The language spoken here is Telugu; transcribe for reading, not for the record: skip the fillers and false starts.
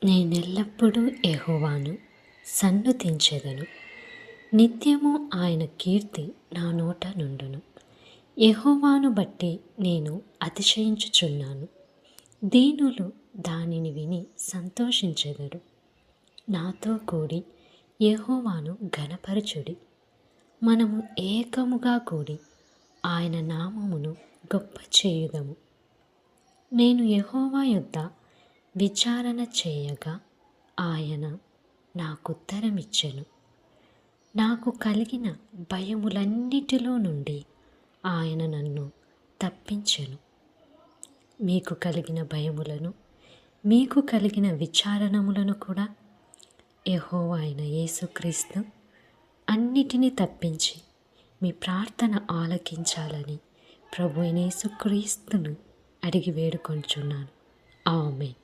నేనెల్లప్పుడూ యెహోవాను సన్నుతించెదను. నిత్యము ఆయన కీర్తి నా నోట నుండును. యెహోవాను బట్టి నేను అతిశయించుచున్నాను. దీనులు దానిని విని సంతోషించెదరు. నాతో కూడి యెహోవాను ఘనపరచుడి. మనము ఏకముగా కూడి ఆయన నామమును గొప్ప చేయుదము. నేను యెహోవా యొద్ద విచారణ చేయగా ఆయన నాకుత్తరమిచ్చెను. నాకు కలిగిన భయములన్నిటిలో నుండి ఆయన నన్ను తప్పించెను. మీకు కలిగిన భయములను, మీకు కలిగిన విచారణములను కూడా యెహోవా అయిన యేసుక్రీస్తు అన్నిటినీ తప్పించి మీ ప్రార్థన ఆలకించాలని ప్రభు అయిన యేసుక్రీస్తును అడిగి వేడుకొనుచున్నాను. ఆమేన్.